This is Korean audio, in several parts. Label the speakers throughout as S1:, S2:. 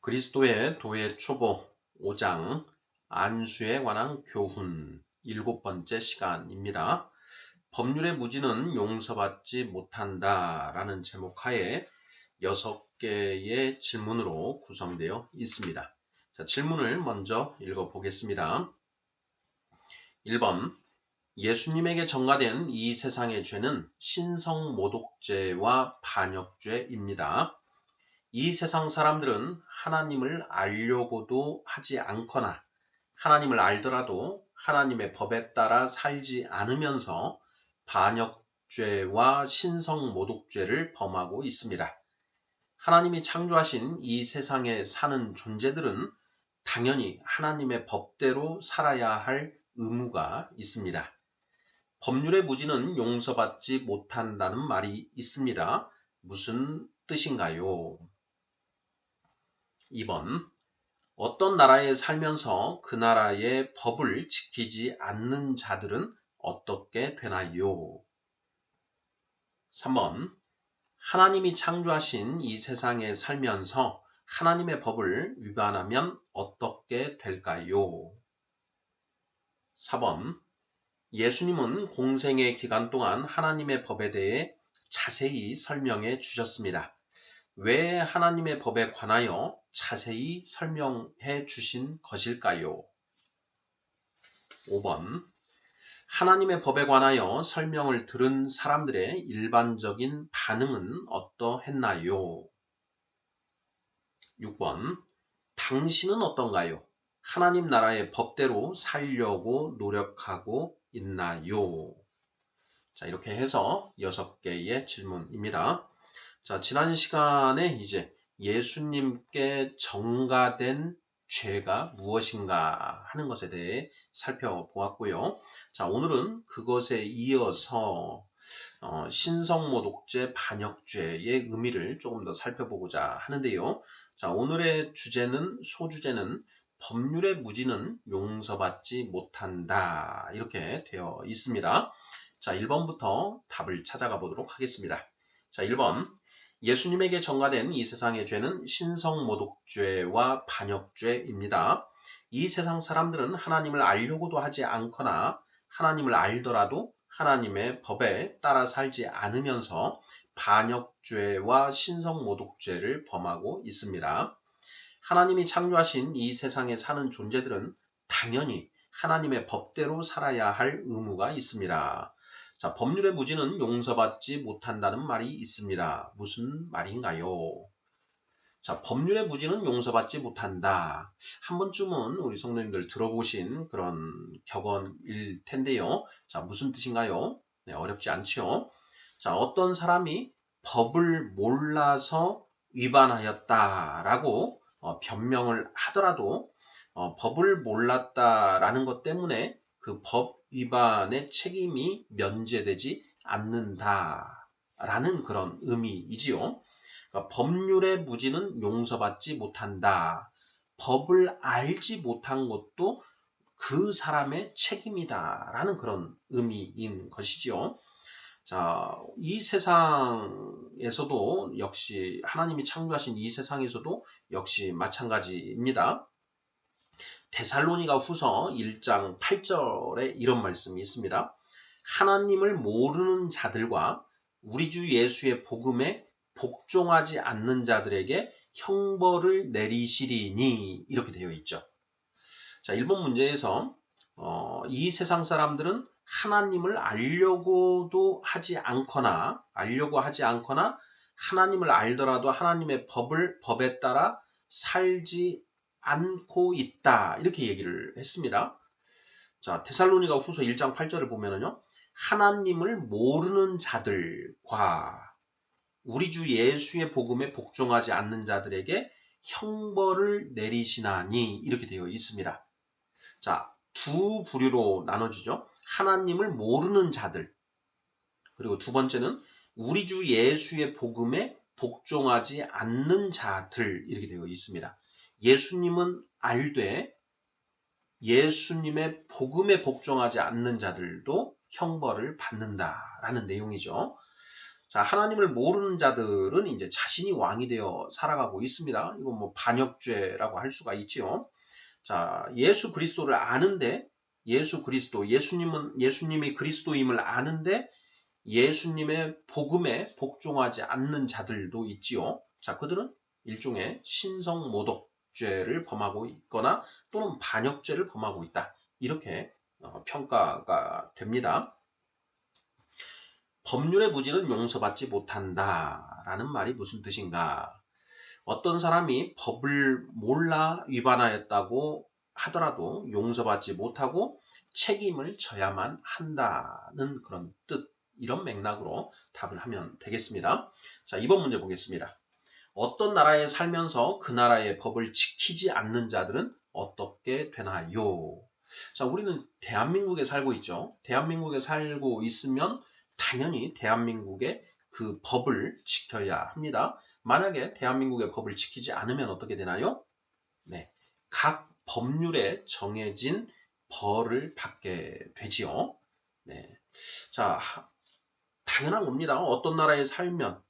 S1: 그리스도의 도의 초보 5장 안수에 관한 교훈 7번째 시간입니다. 법률의 무지는 용서받지 못한다 라는 제목 하에 6개의 질문으로 구성되어 있습니다. 자, 질문을 먼저 읽어보겠습니다. 1번 예수님에게 전가된 이 세상의 죄는 신성모독죄와 반역죄입니다. 이 세상 사람들은 하나님을 알려고도 하지 않거나 하나님을 알더라도 하나님의 법에 따라 살지 않으면서 반역죄와 신성모독죄를 범하고 있습니다. 하나님이 창조하신 이 세상에 사는 존재들은 당연히 하나님의 법대로 살아야 할 의무가 있습니다. 법률의 무지는 용서받지 못한다는 말이 있습니다. 무슨 뜻인가요? 2번 어떤 나라에 살면서 그 나라의 법을 지키지 않는 자들은 어떻게 되나요? 3번 하나님이 창조하신 이 세상에 살면서 하나님의 법을 위반하면 어떻게 될까요? 4번 예수님은 공생의 기간 동안 하나님의 법에 대해 자세히 설명해 주셨습니다. 왜 하나님의 법에 관하여 자세히 설명해 주신 것일까요? 5번 하나님의 법에 관하여 설명을 들은 사람들의 일반적인 반응은 어떠했나요? 6번 당신은 어떤가요? 하나님 나라의 법대로 살려고 노력하고 있나요? 자, 이렇게 해서 6개의 질문입니다. 자, 지난 시간에 이제 예수님께 전가된 죄가 무엇인가 하는 것에 대해 살펴보았고요. 자, 오늘은 그것에 이어서 신성모독죄, 반역죄의 의미를 조금 더 살펴보고자 하는데요. 자, 오늘의 소주제는 법률의 무지는 용서받지 못한다. 이렇게 되어 있습니다. 자, 1번부터 답을 찾아가 보도록 하겠습니다. 자, 1번. 예수님에게 전가된 이 세상의 죄는 신성모독죄와 반역죄입니다. 이 세상 사람들은 하나님을 알려고도 하지 않거나 하나님을 알더라도 하나님의 법에 따라 살지 않으면서 반역죄와 신성모독죄를 범하고 있습니다. 하나님이 창조하신 이 세상에 사는 존재들은 당연히 하나님의 법대로 살아야 할 의무가 있습니다. 자, 법률의 무지는 용서받지 못한다는 말이 있습니다. 무슨 말인가요? 자, 법률의 무지는 용서받지 못한다. 한 번쯤은 우리 성도님들 들어보신 그런 격언일 텐데요. 자, 무슨 뜻인가요? 네, 어렵지 않죠? 자, 어떤 사람이 법을 몰라서 위반하였다라고 변명을 하더라도 법을 몰랐다라는 것 때문에 그 법 위반의 책임이 면제되지 않는다라는 그런 의미이지요. 그러니까 법률의 무지는 용서받지 못한다. 법을 알지 못한 것도 그 사람의 책임이다라는 그런 의미인 것이지요. 자, 이 세상에서도 역시 하나님이 창조하신 이 세상에서도 역시 마찬가지입니다. 데살로니가 후서 1장 8절에 이런 말씀이 있습니다. 하나님을 모르는 자들과 우리 주 예수의 복음에 복종하지 않는 자들에게 형벌을 내리시리니 이렇게 되어 있죠. 자, 1번 문제에서 이 세상 사람들은 하나님을 알려고 하지 않거나 하나님을 알더라도 하나님의 법에 따라 살지 않고 있다. 이렇게 얘기를 했습니다. 자, 데살로니가 후서 1장 8절을 보면은요. 하나님을 모르는 자들과 우리 주 예수의 복음에 복종하지 않는 자들에게 형벌을 내리시나니 이렇게 되어 있습니다. 자, 두 부류로 나눠지죠. 하나님을 모르는 자들. 그리고 두 번째는 우리 주 예수의 복음에 복종하지 않는 자들 이렇게 되어 있습니다. 예수님은 알되 예수님의 복음에 복종하지 않는 자들도 형벌을 받는다라는 내용이죠. 자, 하나님을 모르는 자들은 이제 자신이 왕이 되어 살아가고 있습니다. 이건 뭐 반역죄라고 할 수가 있지요. 자, 예수 그리스도를 아는데 예수님이 그리스도임을 아는데 예수님의 복음에 복종하지 않는 자들도 있지요. 자, 그들은 일종의 신성모독죄를 범하고 있거나 또는 반역죄를 범하고 있다. 이렇게 평가가 됩니다. 법률의 무지는 용서받지 못한다라는 말이 무슨 뜻인가? 어떤 사람이 법을 몰라 위반하였다고 하더라도 용서받지 못하고 책임을 져야만 한다는 그런 뜻, 이런 맥락으로 답을 하면 되겠습니다. 자, 이번 문제 보겠습니다. 어떤 나라에 살면서 그 나라의 법을 지키지 않는 자들은 어떻게 되나요? 자, 우리는 대한민국에 살고 있죠. 대한민국에 살고 있으면 당연히 대한민국의 그 법을 지켜야 합니다. 만약에 대한민국의 법을 지키지 않으면 어떻게 되나요? 네, 각 법률에 정해진 벌을 받게 되지요. 네, 자, 당연한 겁니다. 어떤 나라에 살면,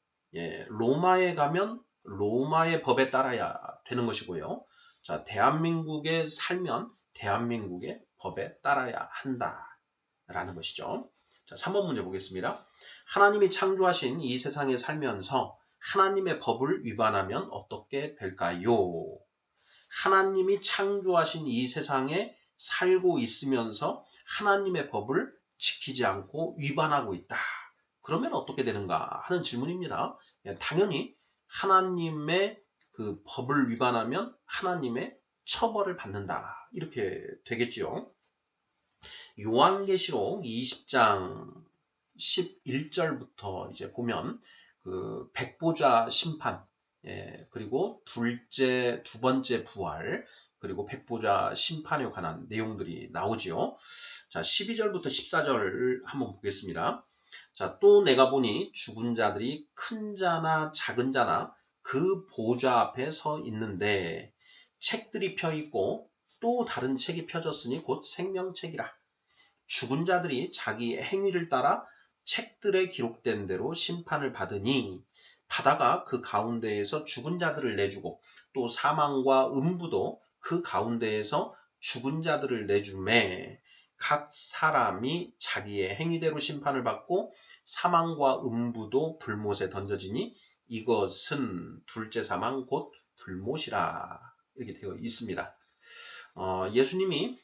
S1: 로마에 가면 로마의 법에 따라야 되는 것이고요. 자, 대한민국에 살면 대한민국의 법에 따라야 한다라는 것이죠. 자, 3번 문제 보겠습니다. 하나님이 창조하신 이 세상에 살면서 하나님의 법을 위반하면 어떻게 될까요? 하나님이 창조하신 이 세상에 살고 있으면서 하나님의 법을 지키지 않고 위반하고 있다. 그러면 어떻게 되는가 하는 질문입니다. 당연히 하나님의 그 법을 위반하면 하나님의 처벌을 받는다. 이렇게 되겠지요. 요한계시록 20장 11절부터 이제 보면 그 백보자 심판, 그리고 두 번째 부활, 그리고 백보자 심판에 관한 내용들이 나오지요. 자, 12절부터 14절 한번 보겠습니다. 자, 또 내가 보니 죽은 자들이 큰 자나 작은 자나 그 보좌 앞에 서 있는데 책들이 펴 있고 또 다른 책이 펴졌으니 곧 생명책이라. 죽은 자들이 자기 행위를 따라 책들에 기록된 대로 심판을 받으니 바다가 그 가운데에서 죽은 자들을 내주고 또 사망과 음부도 그 가운데에서 죽은 자들을 내주매 각 사람이 자기의 행위대로 심판을 받고 사망과 음부도 불못에 던져지니 이것은 둘째 사망 곧 불못이라 이렇게 되어 있습니다. 예수님이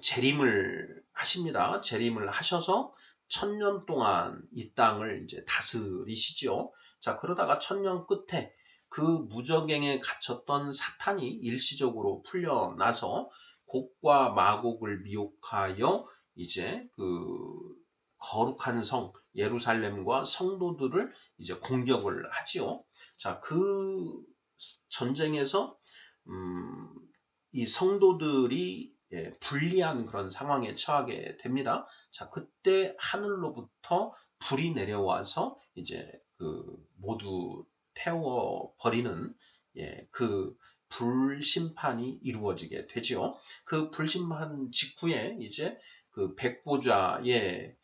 S1: 재림을 하십니다. 재림을 하셔서 1000년 동안 이 땅을 이제 다스리시지요. 자, 그러다가 1000년 끝에 그 무저갱에 갇혔던 사탄이 일시적으로 풀려나서 곡과 마곡을 미혹하여 이제 그 거룩한 성 예루살렘과 성도들을 이제 공격을 하지요. 자, 그 전쟁에서 이 성도들이 불리한 그런 상황에 처하게 됩니다. 자, 그때 하늘로부터 불이 내려와서 이제 그 모두 태워 버리는 그 불심판이 이루어지게 되지요. 그 불심판 직후에 이제 그 백보좌에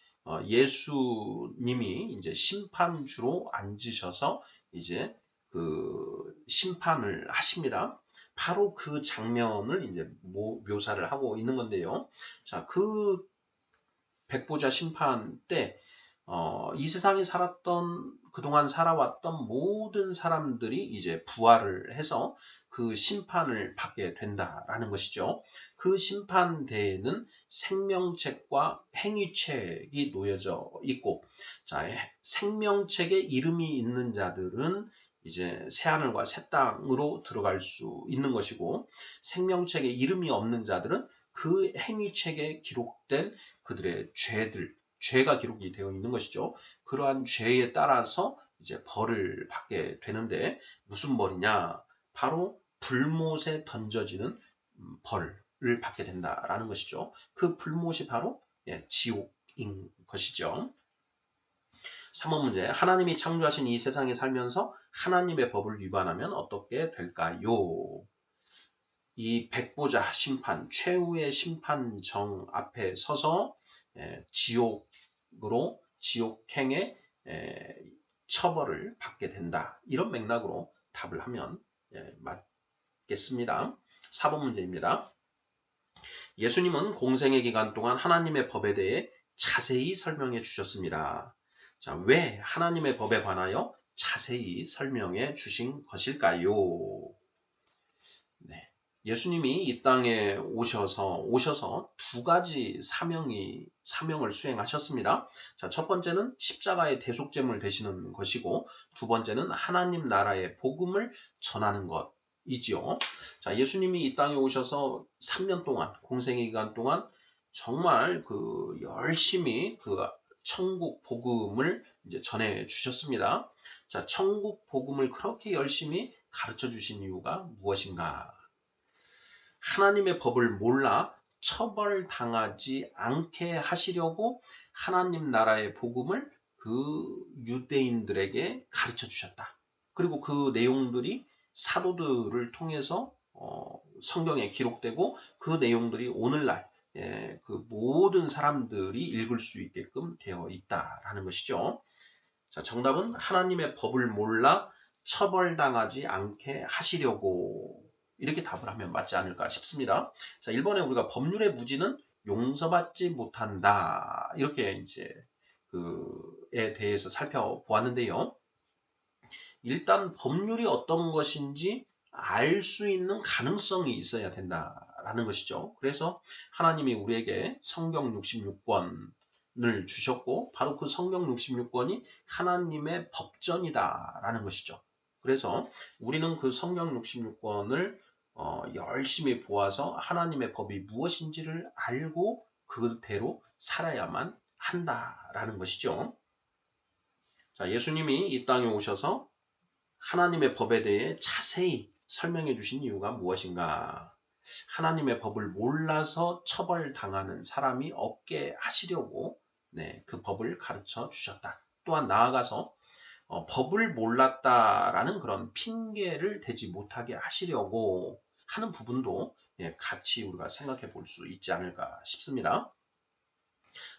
S1: 예수님이 이제 심판주로 앉으셔서 이제 그 심판을 하십니다. 바로 그 장면을 이제 묘사를 하고 있는 건데요. 자, 그 백보자 심판 때, 이 세상에 그동안 살아왔던 모든 사람들이 이제 부활을 해서 그 심판을 받게 된다라는 것이죠. 그 심판대에는 생명책과 행위책이 놓여져 있고, 자, 생명책에 이름이 있는 자들은 이제 새하늘과 새 땅으로 들어갈 수 있는 것이고, 생명책에 이름이 없는 자들은 그 행위책에 기록된 그들의 죄가 기록이 되어 있는 것이죠. 그러한 죄에 따라서 이제 벌을 받게 되는데 무슨 벌이냐? 바로 불못에 던져지는 벌을 받게 된다라는 것이죠. 그 불못이 바로 지옥인 것이죠. 3번 문제. 하나님이 창조하신 이 세상에 살면서 하나님의 법을 위반하면 어떻게 될까요? 이 백보자 심판, 최후의 심판정 앞에 서서 지옥행에 처벌을 받게 된다. 이런 맥락으로 답을 하면 맞겠습니다. 4번 문제입니다. 예수님은 공생의 기간 동안 하나님의 법에 대해 자세히 설명해 주셨습니다. 자, 왜 하나님의 법에 관하여 자세히 설명해 주신 것일까요? 네. 예수님이 이 땅에 오셔서 두 가지 사명을 수행하셨습니다. 자, 첫 번째는 십자가의 대속제물 되시는 것이고, 두 번째는 하나님 나라의 복음을 전하는 것이지요. 자, 예수님이 이 땅에 오셔서 3년 동안, 공생의 기간 동안 정말 열심히 천국 복음을 이제 전해 주셨습니다. 자, 천국 복음을 그렇게 열심히 가르쳐 주신 이유가 무엇인가? 하나님의 법을 몰라 처벌당하지 않게 하시려고 하나님 나라의 복음을 유대인들에게 가르쳐 주셨다. 그리고 그 내용들이 사도들을 통해서 성경에 기록되고 그 내용들이 오늘날 모든 사람들이 읽을 수 있게끔 되어 있다라는 것이죠. 자, 정답은 하나님의 법을 몰라 처벌당하지 않게 하시려고 이렇게 답을 하면 맞지 않을까 싶습니다. 자, 1번에 우리가 법률의 무지는 용서받지 못한다. 이렇게 이제 에 대해서 살펴보았는데요. 일단 법률이 어떤 것인지 알 수 있는 가능성이 있어야 된다라는 것이죠. 그래서 하나님이 우리에게 성경 66권을 주셨고 바로 그 성경 66권이 하나님의 법전이다라는 것이죠. 그래서 우리는 그 성경 66권을 열심히 보아서 하나님의 법이 무엇인지를 알고 그대로 살아야만 한다라는 것이죠. 자, 예수님이 이 땅에 오셔서 하나님의 법에 대해 자세히 설명해 주신 이유가 무엇인가? 하나님의 법을 몰라서 처벌당하는 사람이 없게 하시려고 그 법을 가르쳐 주셨다. 또한 나아가서 법을 몰랐다라는 그런 핑계를 대지 못하게 하시려고 하는 부분도 같이 우리가 생각해 볼 수 있지 않을까 싶습니다.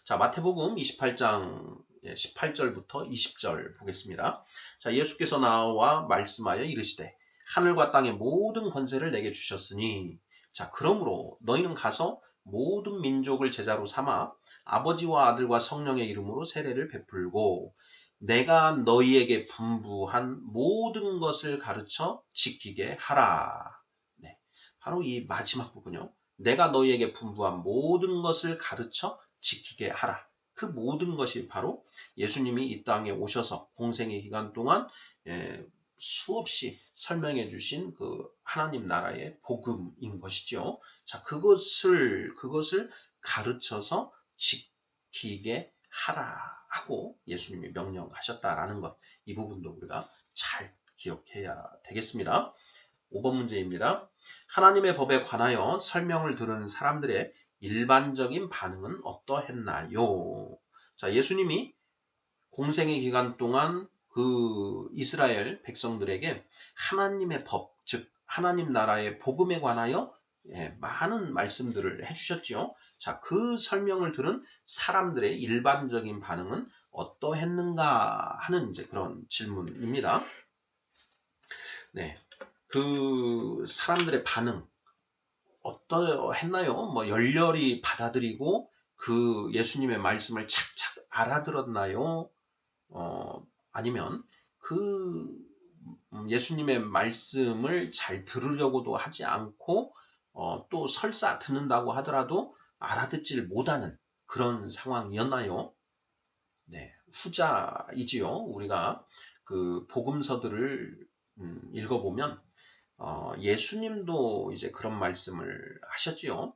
S1: 자, 마태복음 28장 18절부터 20절 보겠습니다. 자, 예수께서 나와 말씀하여 이르시되 하늘과 땅의 모든 권세를 내게 주셨으니 자, 그러므로 너희는 가서 모든 민족을 제자로 삼아 아버지와 아들과 성령의 이름으로 세례를 베풀고 내가 너희에게 분부한 모든 것을 가르쳐 지키게 하라. 네, 바로 이 마지막 부분요. 내가 너희에게 분부한 모든 것을 가르쳐 지키게 하라. 그 모든 것이 바로 예수님이 이 땅에 오셔서 공생의 기간 동안 수없이 설명해 주신 하나님 나라의 복음인 것이죠. 자, 그것을 가르쳐서 지키게 하라 하고 예수님이 명령하셨다라는 것. 이 부분도 우리가 잘 기억해야 되겠습니다. 5번 문제입니다. 하나님의 법에 관하여 설명을 들은 사람들의 일반적인 반응은 어떠했나요? 자, 예수님이 공생의 기간 동안 이스라엘 백성들에게 하나님의 법, 즉 하나님 나라의 복음에 관하여 많은 말씀들을 해주셨죠. 자, 그 설명을 들은 사람들의 일반적인 반응은 어떠했는가 하는 이제 그런 질문입니다. 네, 그 사람들의 반응 어떠했나요? 열렬히 받아들이고 그 예수님의 말씀을 착착 알아들었나요? 아니면 예수님의 말씀을 잘 들으려고도 하지 않고 또 설사 듣는다고 하더라도 알아듣질 못하는 그런 상황이었나요? 네, 후자이지요. 우리가 그 복음서들을 읽어보면 예수님도 이제 그런 말씀을 하셨지요.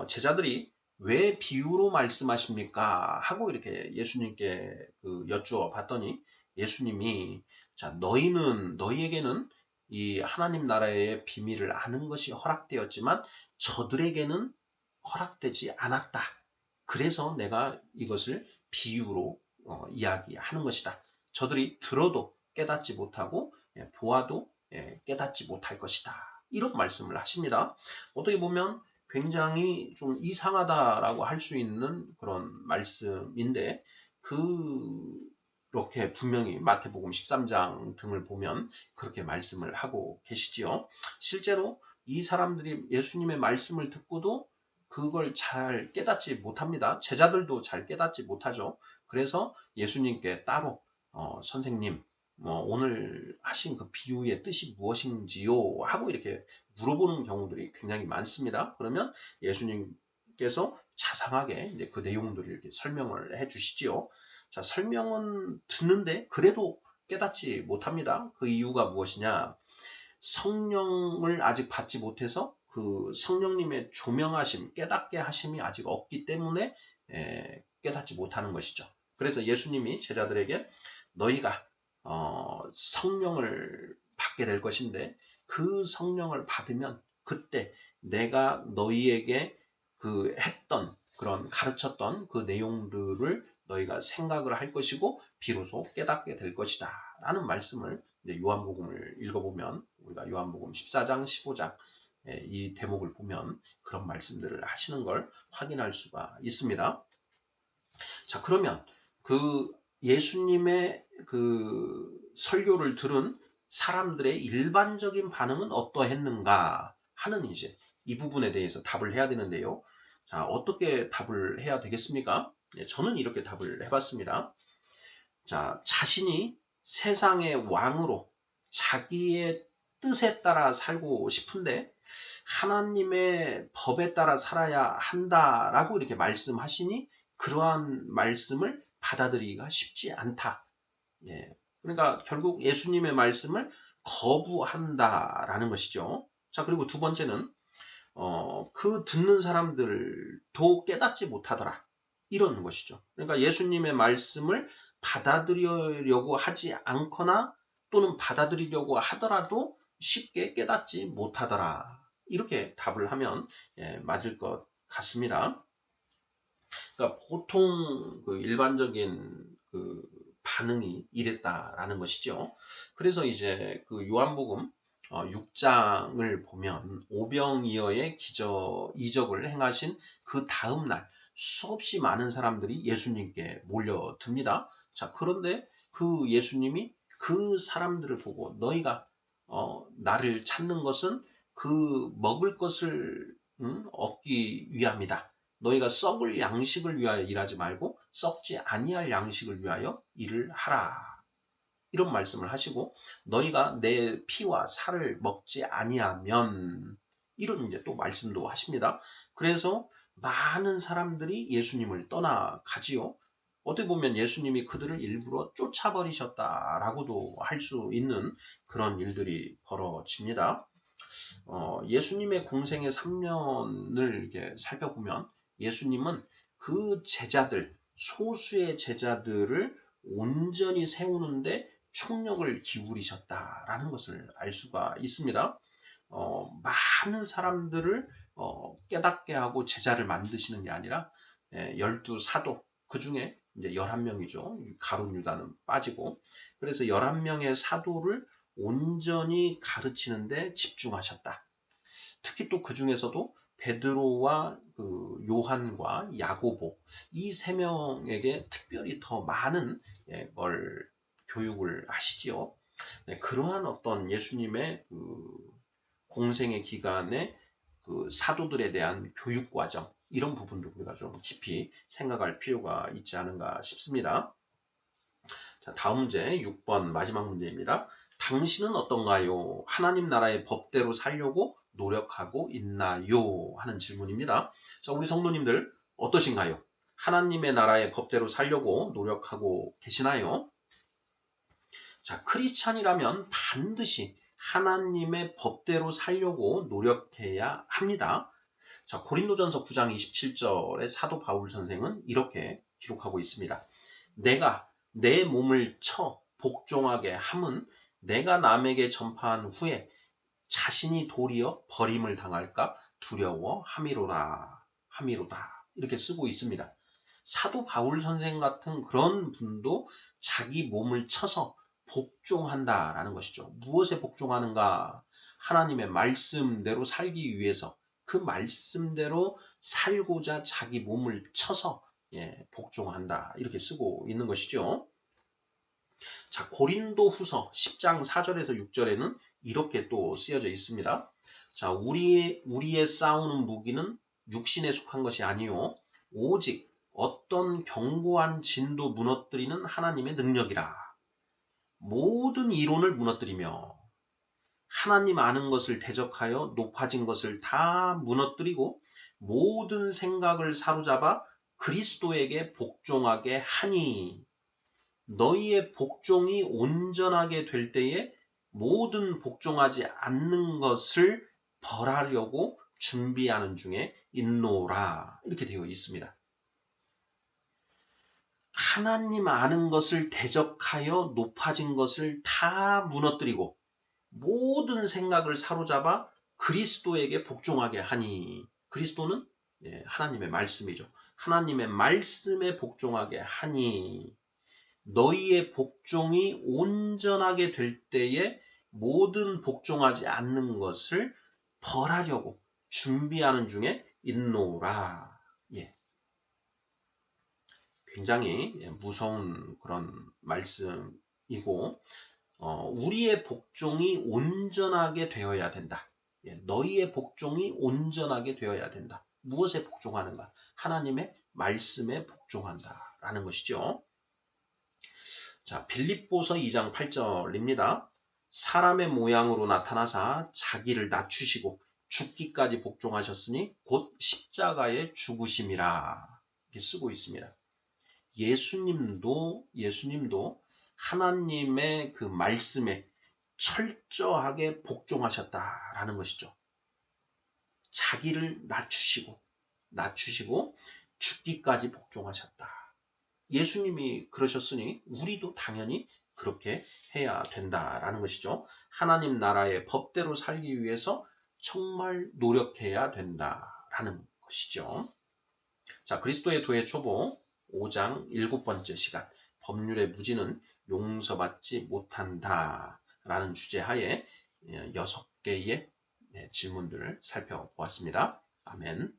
S1: 제자들이 왜 비유로 말씀하십니까? 하고 이렇게 예수님께 여쭈어 봤더니 예수님이 자, 너희에게는 이 하나님 나라의 비밀을 아는 것이 허락되었지만 저들에게는 허락되지 않았다. 그래서 내가 이것을 비유로 이야기하는 것이다. 저들이 들어도 깨닫지 못하고 보아도 깨닫지 못할 것이다. 이런 말씀을 하십니다. 어떻게 보면 굉장히 좀 이상하다라고 할 수 있는 그런 말씀인데 이렇게 분명히 마태복음 13장 등을 보면 그렇게 말씀을 하고 계시지요. 실제로 이 사람들이 예수님의 말씀을 듣고도 그걸 잘 깨닫지 못합니다. 제자들도 잘 깨닫지 못하죠. 그래서 예수님께 따로 선생님, 오늘 하신 그 비유의 뜻이 무엇인지요? 하고 이렇게 물어보는 경우들이 굉장히 많습니다. 그러면 예수님께서 자상하게 이제 그 내용들을 이렇게 설명을 해 주시지요. 자, 설명은 듣는데 그래도 깨닫지 못합니다. 그 이유가 무엇이냐? 성령을 아직 받지 못해서 그 성령님의 조명하심, 깨닫게 하심이 아직 없기 때문에 깨닫지 못하는 것이죠. 그래서 예수님이 제자들에게 너희가 성령을 받게 될 것인데 그 성령을 받으면 그때 내가 너희에게 그 했던 그런 가르쳤던 그 내용들을 너희가 생각을 할 것이고 비로소 깨닫게 될 것이다 라는 말씀을 이제 요한복음을 읽어보면 우리가 요한복음 14장 15장 이 대목을 보면 그런 말씀들을 하시는 걸 확인할 수가 있습니다. 자, 그러면 그 예수님의 그 설교를 들은 사람들의 일반적인 반응은 어떠했는가 하는 이제 이 부분에 대해서 답을 해야 되는데요. 자, 어떻게 답을 해야 되겠습니까? 저는 이렇게 답을 해봤습니다. 자, 자신이 세상의 왕으로 자기의 뜻에 따라 살고 싶은데 하나님의 법에 따라 살아야 한다라고 이렇게 말씀하시니 그러한 말씀을 받아들이기가 쉽지 않다. 예. 그러니까 결국 예수님의 말씀을 거부한다라는 것이죠. 자, 그리고 두 번째는 그 듣는 사람들도 깨닫지 못하더라. 이런 것이죠. 그러니까 예수님의 말씀을 받아들이려고 하지 않거나 또는 받아들이려고 하더라도 쉽게 깨닫지 못하더라. 이렇게 답을 하면 맞을 것 같습니다. 그러니까 보통 그 일반적인 그 반응이 이랬다라는 것이죠. 그래서 이제 그 요한복음 6장을 보면 오병이어의 이적을 행하신 그 다음 날 수없이 많은 사람들이 예수님께 몰려듭니다. 자, 그런데 그 예수님이 그 사람들을 보고 너희가 나를 찾는 것은 그 먹을 것을 얻기 위함이다. 너희가 썩을 양식을 위하여 일하지 말고 썩지 아니할 양식을 위하여 일을 하라. 이런 말씀을 하시고 너희가 내 피와 살을 먹지 아니하면 이런 이제 또 말씀도 하십니다. 그래서 많은 사람들이 예수님을 떠나가지요. 어떻게 보면 예수님이 그들을 일부러 쫓아버리셨다라고도 할 수 있는 그런 일들이 벌어집니다. 예수님의 공생의 3년을 이렇게 살펴보면 예수님은 그 제자들, 소수의 제자들을 온전히 세우는데 총력을 기울이셨다라는 것을 알 수가 있습니다. 많은 사람들을 깨닫게 하고 제자를 만드시는 게 아니라 12사도, 그 중에 이제 11명이죠. 가룟 유다는 빠지고. 그래서 11명의 사도를 온전히 가르치는데 집중하셨다. 특히 또 그 중에서도 베드로와 그 요한과 야고보 이 세 명에게 특별히 더 많은 걸 교육을 하시지요. 그러한 어떤 예수님의 그 공생의 기간에 그 사도들에 대한 교육 과정 이런 부분도 우리가 좀 깊이 생각할 필요가 있지 않은가 싶습니다. 자, 다음 문제 6번 마지막 문제입니다. 당신은 어떤가요? 하나님 나라의 법대로 살려고 노력하고 있나요? 하는 질문입니다. 자, 우리 성도님들 어떠신가요? 하나님의 나라의 법대로 살려고 노력하고 계시나요? 자, 크리스찬이라면 반드시 하나님의 법대로 살려고 노력해야 합니다. 자, 고린도전서 9장 27절에 사도 바울 선생은 이렇게 기록하고 있습니다. 내가 내 몸을 쳐 복종하게 함은 내가 남에게 전파한 후에 자신이 도리어 버림을 당할까 두려워함이로다. 이렇게 쓰고 있습니다. 사도 바울 선생 같은 그런 분도 자기 몸을 쳐서 복종한다라는 것이죠. 무엇에 복종하는가? 하나님의 말씀대로 살기 위해서 그 말씀대로 살고자 자기 몸을 쳐서 복종한다. 이렇게 쓰고 있는 것이죠. 자, 고린도 후서 10장 4절에서 6절에는 이렇게 또 쓰여져 있습니다. 자, 우리의 싸우는 무기는 육신에 속한 것이 아니요 오직 어떤 견고한 진도 무너뜨리는 하나님의 능력이라. 모든 이론을 무너뜨리며 하나님 아는 것을 대적하여 높아진 것을 다 무너뜨리고 모든 생각을 사로잡아 그리스도에게 복종하게 하니 너희의 복종이 온전하게 될 때에 모든 복종하지 않는 것을 벌하려고 준비하는 중에 있노라. 이렇게 되어 있습니다. 하나님 아는 것을 대적하여 높아진 것을 다 무너뜨리고 모든 생각을 사로잡아 그리스도에게 복종하게 하니 그리스도는 하나님의 말씀이죠. 하나님의 말씀에 복종하게 하니 너희의 복종이 온전하게 될 때에 모든 복종하지 않는 것을 벌하려고 준비하는 중에 있노라. 예. 굉장히 무서운 그런 말씀이고 우리의 복종이 온전하게 되어야 된다. 예, 너희의 복종이 온전하게 되어야 된다. 무엇에 복종하는가? 하나님의 말씀에 복종한다라는 것이죠. 자, 빌립보서 2장 8절입니다. 사람의 모양으로 나타나사 자기를 낮추시고 죽기까지 복종하셨으니 곧 십자가의 죽으심이라 이렇게 쓰고 있습니다. 예수님도 하나님의 그 말씀에 철저하게 복종하셨다라는 것이죠. 자기를 낮추시고 죽기까지 복종하셨다. 예수님이 그러셨으니 우리도 당연히 그렇게 해야 된다라는 것이죠. 하나님 나라의 법대로 살기 위해서 정말 노력해야 된다라는 것이죠. 자, 그리스도의 도의 초보 5장 7번째 시간 법률의 무지는 용서받지 못한다라는 주제하에 6개의 질문들을 살펴보았습니다. 아멘.